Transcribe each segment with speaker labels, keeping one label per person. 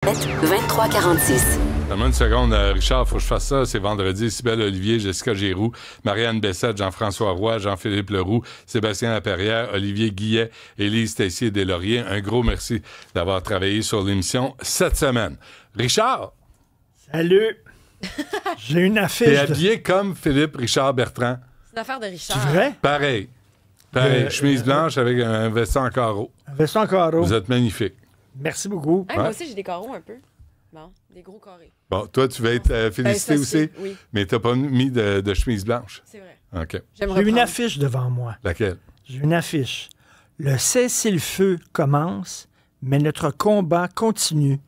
Speaker 1: 2346.
Speaker 2: Donne-moi une seconde, Richard, faut que je fasse ça. C'est vendredi. Cybèle Olivier, Jessica Giroux, Marianne Bessette, Jean-François Roy, Jean-Philippe Leroux, Sébastien Laperrière, Olivier Guillet, Élise Tessier Deslauriers. Un gros merci d'avoir travaillé sur l'émission cette semaine. Richard!
Speaker 3: Salut! J'ai une affiche.
Speaker 2: T'es habillé comme Philippe Richard Bertrand.
Speaker 4: C'est une affaire de Richard.
Speaker 3: C'est vrai?
Speaker 2: Pareil. Chemise blanche avec un veston en carreau.
Speaker 3: Un veston en carreau.
Speaker 2: Vous êtes magnifique.
Speaker 3: Merci beaucoup.
Speaker 4: Hey, moi aussi, j'ai des carreaux un peu. Bon, des gros carrés.
Speaker 2: Bon, toi, tu vas être félicité
Speaker 4: ça,
Speaker 2: aussi,
Speaker 4: oui.
Speaker 2: mais t'as pas mis de chemise blanche.
Speaker 4: C'est vrai.
Speaker 2: OK.
Speaker 4: J'aimerais
Speaker 3: J'ai une
Speaker 4: prendre.
Speaker 3: affiche devant moi.
Speaker 2: Laquelle?
Speaker 3: J'ai une affiche. Le cessez-le-feu commence, mais notre combat continue.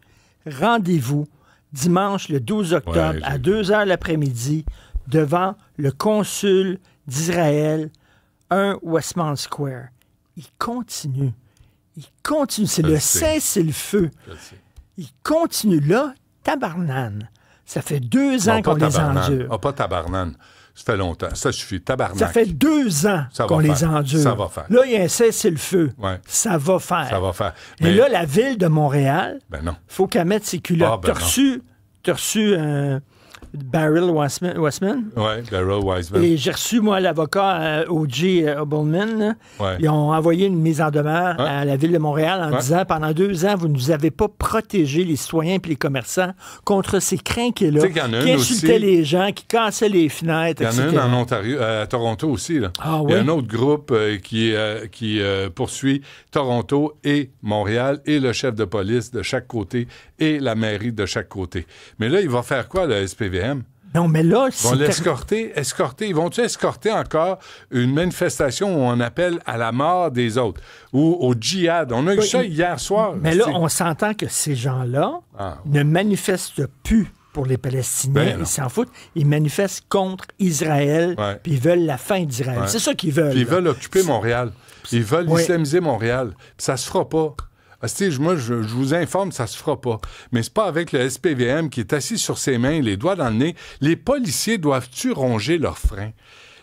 Speaker 3: Rendez-vous dimanche le 12 octobre
Speaker 2: Ouais,
Speaker 3: à 2 h l'après-midi devant le consul d'Israël, 1 Westmount Square. Il continue. Il continue. C'est
Speaker 2: Je
Speaker 3: le
Speaker 2: le sais.
Speaker 3: cessez-le-feu.
Speaker 2: Je le sais.
Speaker 3: Il continue là, tabarnane. Ça fait 2 ans qu'on les endure.
Speaker 2: Ah, pas tabarnane. Ça fait longtemps. Ça suffit. Tabarnak.
Speaker 3: Ça fait 2 ans
Speaker 2: Ça va
Speaker 3: qu'on les
Speaker 2: faire.
Speaker 3: endure.
Speaker 2: Ça va faire.
Speaker 3: Là, il y a un cessez-le-feu.
Speaker 2: Ouais.
Speaker 3: Ça va faire.
Speaker 2: Ça va faire.
Speaker 3: Et là, la ville de Montréal,
Speaker 2: Ben non.
Speaker 3: faut qu'elle mette ses culottes.
Speaker 2: Ah, ben
Speaker 3: T'as reçu un Beryl Westman?
Speaker 2: Oui, Daryl Wiseman.
Speaker 3: Et j'ai reçu, moi, l'avocat O.J. Obelman. Là.
Speaker 2: Ouais.
Speaker 3: Ils ont envoyé une mise en demeure
Speaker 2: Ouais.
Speaker 3: à la ville de Montréal en
Speaker 2: Ouais.
Speaker 3: disant, pendant 2 ans, vous ne nous avez pas protégé, les citoyens et les commerçants, contre ces crinqués-là
Speaker 2: Tu sais qu'il y en a
Speaker 3: qui
Speaker 2: une
Speaker 3: insultaient
Speaker 2: aussi.
Speaker 3: les gens, qui cassaient les fenêtres,
Speaker 2: Il y en a
Speaker 3: etc.
Speaker 2: une en Ontario, à Toronto aussi. Là.
Speaker 3: Ah,
Speaker 2: Il y a
Speaker 3: oui?
Speaker 2: un autre groupe qui poursuit Toronto et Montréal et le chef de police de chaque côté et la mairie de chaque côté. Mais là, il va faire quoi, le SPVM?
Speaker 3: Non, mais là,
Speaker 2: Ils vont l'escorter. Ils vont-tu escorter encore une manifestation où on appelle à la mort des autres? Ou au djihad? On a eu
Speaker 3: Oui,
Speaker 2: ça hier soir.
Speaker 3: Mais là,
Speaker 2: tu sais.
Speaker 3: on s'entend que ces gens-là
Speaker 2: Ah.
Speaker 3: ne manifestent plus pour les Palestiniens.
Speaker 2: Ben non.
Speaker 3: Ils s'en foutent. Ils manifestent contre Israël,
Speaker 2: Ouais.
Speaker 3: puis ils veulent la fin d'Israël.
Speaker 2: Ouais.
Speaker 3: C'est ça qu'ils veulent.
Speaker 2: Puis ils
Speaker 3: là.
Speaker 2: veulent occuper Montréal. Ils veulent
Speaker 3: Oui.
Speaker 2: islamiser Montréal. Puis ça se fera pas. Moi, je vous informe, ça se fera pas. Mais c'est pas avec le SPVM qui est assis sur ses mains, les doigts dans le nez. Les policiers doivent-tu ronger leurs freins?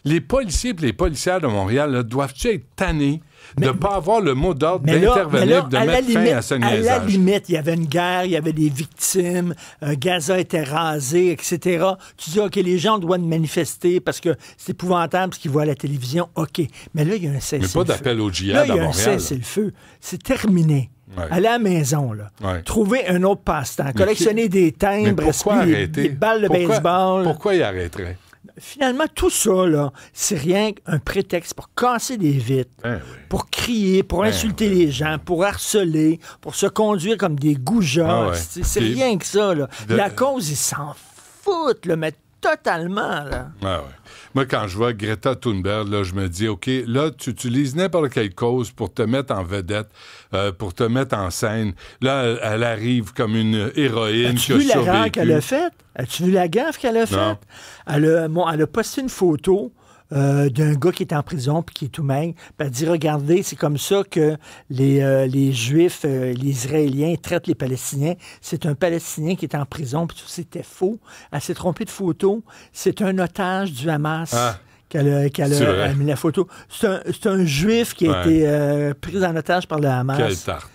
Speaker 2: Les policiers et les policières de Montréal là, doivent-tu être tannés de ne pas avoir le mot d'ordre d'intervenir, de
Speaker 3: à la
Speaker 2: mettre fin à ce
Speaker 3: à la
Speaker 2: niaisage?
Speaker 3: limite, il y avait une guerre, il y avait des victimes, Gaza était rasé, etc. Tu dis, OK, les gens ont le droit de manifester parce que c'est épouvantable ce qu'ils voient à la télévision. OK. Mais là, il y a un
Speaker 2: Mais
Speaker 3: cessez-le-feu.
Speaker 2: pas d'appel au
Speaker 3: Là,
Speaker 2: djihad
Speaker 3: il y
Speaker 2: à
Speaker 3: a un
Speaker 2: Montréal.
Speaker 3: cessez-le-feu. C'est terminé.
Speaker 2: Ouais.
Speaker 3: Allez à la maison, là.
Speaker 2: Ouais.
Speaker 3: Trouver un autre passe-temps. Collectionner des
Speaker 2: Mais
Speaker 3: timbres,
Speaker 2: pourquoi
Speaker 3: des
Speaker 2: arrêter?
Speaker 3: balles de baseball.
Speaker 2: Pourquoi il arrêterait?
Speaker 3: Finalement, tout ça, là, c'est rien qu'un prétexte pour casser des vitres,
Speaker 2: Ben oui.
Speaker 3: pour crier, pour insulter les gens, pour harceler, pour se conduire comme des goujats.
Speaker 2: Ah ouais.
Speaker 3: C'est
Speaker 2: Puis-
Speaker 3: rien que ça, là.
Speaker 2: de-
Speaker 3: La cause, ils s'en foutent, là, mais totalement, là.
Speaker 2: Ah ouais. Moi, quand je vois Greta Thunberg, là, je me dis, OK, là, tu utilises n'importe quelle cause pour te mettre en vedette, pour te mettre en scène. Là, elle arrive comme une héroïne qui
Speaker 3: As-tu
Speaker 2: a
Speaker 3: vu la
Speaker 2: survécu.
Speaker 3: gaffe qu'elle a faite? As-tu vu la gaffe qu'elle a faite? Elle a posté une photo d'un gars qui est en prison puis qui est tout maigre. Puis elle dit, regardez, c'est comme ça que les Juifs, les Israéliens traitent les Palestiniens. C'est un Palestinien qui est en prison, puis tout c'était faux. Elle s'est trompée de photo. C'est un otage du Hamas.
Speaker 2: Ah.
Speaker 3: Qu'elle
Speaker 2: C'est vrai.
Speaker 3: a mis la photo. C'est un Juif qui a
Speaker 2: Ouais.
Speaker 3: été pris en otage par le Hamas.
Speaker 2: Quelle tarte.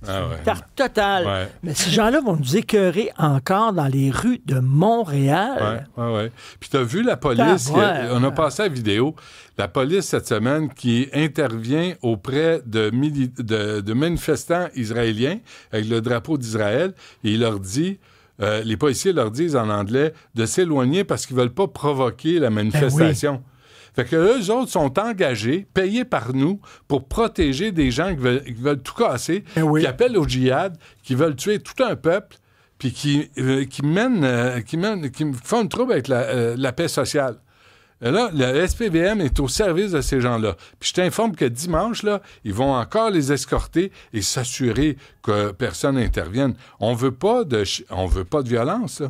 Speaker 2: Ah ouais.
Speaker 3: Tarte totale.
Speaker 2: Ouais.
Speaker 3: Mais ces gens-là vont nous écœurer encore dans les rues de Montréal.
Speaker 2: Ouais. Puis t'as vu la police,
Speaker 3: Ouais.
Speaker 2: on a passé la vidéo, la police cette semaine qui intervient auprès de manifestants israéliens avec le drapeau d'Israël et il leur dit, les policiers leur disent en anglais de s'éloigner parce qu'ils veulent pas provoquer la manifestation. Fait que eux autres sont engagés, payés par nous, pour protéger des gens qui veulent tout casser,
Speaker 3: Ben oui.
Speaker 2: qui appellent au djihad, qui veulent tuer tout un peuple, puis qui font une trouble avec la paix sociale. Et là, le SPVM est au service de ces gens-là. Puis je t'informe que dimanche, là, ils vont encore les escorter et s'assurer que personne n'intervienne. On veut pas de violence, là.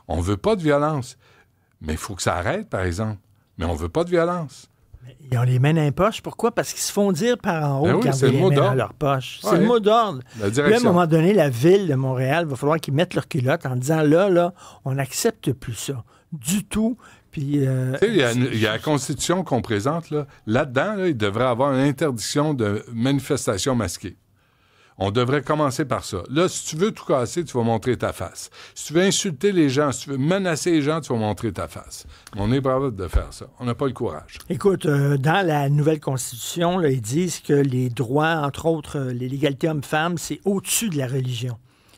Speaker 2: On veut pas de violence. Mais il faut que ça arrête, par exemple. Mais on veut pas de violence.
Speaker 3: Ils ont les mains dans les poches. Pourquoi? Parce qu'ils se font dire par en haut
Speaker 2: Ben oui,
Speaker 3: qu'ils
Speaker 2: c'est
Speaker 3: ont
Speaker 2: le
Speaker 3: les
Speaker 2: mot
Speaker 3: mains dans
Speaker 2: d'ordre.
Speaker 3: leur poche. C'est
Speaker 2: Ouais.
Speaker 3: le mot d'ordre.
Speaker 2: La
Speaker 3: Puis là, à un
Speaker 2: direction.
Speaker 3: moment donné, la ville de Montréal, il va falloir qu'ils mettent leur culotte en disant, là, on n'accepte plus ça. Du tout. Puis,
Speaker 2: Tu sais, il y a la Constitution qu'on présente. Là. Là-dedans, là, il devrait y avoir une interdiction de manifestation masquée. On devrait commencer par ça. Là, si tu veux tout casser, tu vas montrer ta face. Si tu veux insulter les gens, si tu veux menacer les gens, tu vas montrer ta face. On est bravo de faire ça. On n'a pas le courage.
Speaker 3: Écoute, dans la nouvelle Constitution, là, ils disent que les droits, entre autres, l'égalité homme-femme, c'est au-dessus de la religion.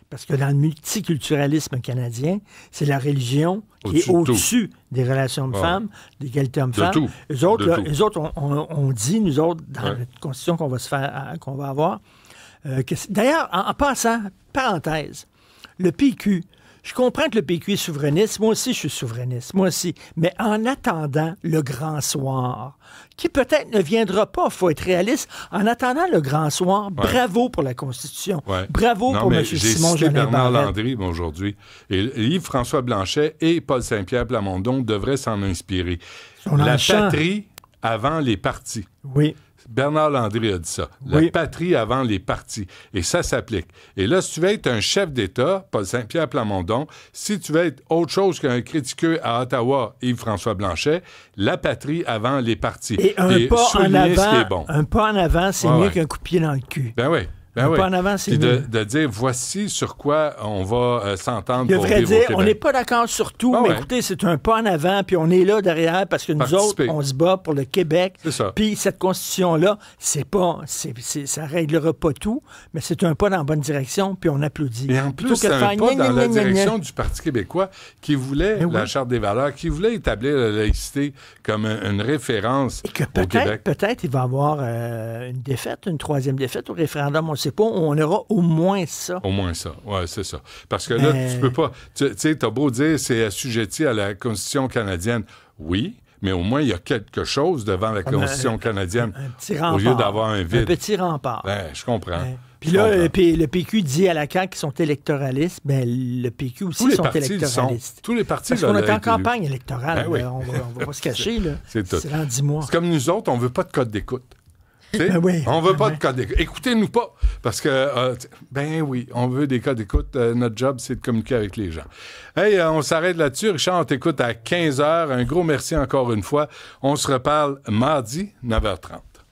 Speaker 3: Parce que dans le multiculturalisme canadien, c'est la religion qui est au-dessus des relations hommes-femmes, d'égalité homme-femme. Eux autres, on dit, nous autres, dans la Constitution qu'on va avoir, d'ailleurs, en passant, parenthèse, le PQ, je comprends que le PQ est souverainiste. Moi aussi, je suis souverainiste. Moi aussi. Mais en attendant le grand soir, qui peut-être ne viendra pas, il faut être réaliste, en attendant le grand soir, bravo pour la Constitution. Bravo pour M. Simon Jolin Barrette.
Speaker 2: Bernard Landry aujourd'hui. Et Yves-François Blanchet et Paul Saint-Pierre Plamondon devraient s'en inspirer. La patrie avant les partis.
Speaker 3: Oui.
Speaker 2: Bernard Landry a dit ça. La patrie avant les partis. Et ça s'applique. Et là, si tu veux être un chef d'État, Paul Saint-Pierre Plamondon, si tu veux être autre chose qu'un critiqueux à Ottawa, Yves-François Blanchet, la patrie avant les partis.
Speaker 3: Et un pas en avant, c'est mieux qu'un coup de pied dans le cul.
Speaker 2: Ben oui.
Speaker 3: Pas en avant, c'est
Speaker 2: mieux. De dire, voici sur quoi on va s'entendre pour vivre au
Speaker 3: dire,
Speaker 2: Québec.
Speaker 3: on n'est pas d'accord sur tout, mais écoutez, c'est un pas en avant, puis on est là derrière parce que nous autres, on se bat pour le Québec.
Speaker 2: C'est ça.
Speaker 3: Puis cette Constitution-là, ça réglera pas tout, mais c'est un pas dans la bonne direction, puis on applaudit.
Speaker 2: Et en plus, c'est un pas dans la direction du Parti québécois qui voulait la Charte des valeurs, qui voulait établir la laïcité comme une référence
Speaker 3: et que
Speaker 2: au Québec.
Speaker 3: Peut-être il va y avoir une défaite, une troisième défaite au référendum, on ne sait pas, on aura au moins ça.
Speaker 2: Au moins ça, oui, c'est ça. Parce que là, tu peux pas... Tu sais, t'as beau dire c'est assujetti à la Constitution canadienne. Oui, mais au moins, il y a quelque chose devant la Constitution canadienne
Speaker 3: un petit rempart,
Speaker 2: au lieu d'avoir un vide.
Speaker 3: Un petit rempart.
Speaker 2: Je comprends.
Speaker 3: Puis là, le PQ dit à la CAQ qu'ils sont électoralistes. Ben, le PQ aussi sont électoralistes.
Speaker 2: Tous les partis
Speaker 3: parce qu'on est en campagne électorale. On va pas se cacher. Là.
Speaker 2: C'est tout.
Speaker 3: C'est dans 10 mois.
Speaker 2: C'est comme nous autres, on veut pas de code d'écoute. On veut pas de code d'écoute. Écoutez-nous pas. Parce que, on veut des codes d'écoute. Notre job, c'est de communiquer avec les gens. Hey, on s'arrête là-dessus. Richard, on t'écoute à 15h. Un gros merci encore une fois. On se reparle mardi, 9h30.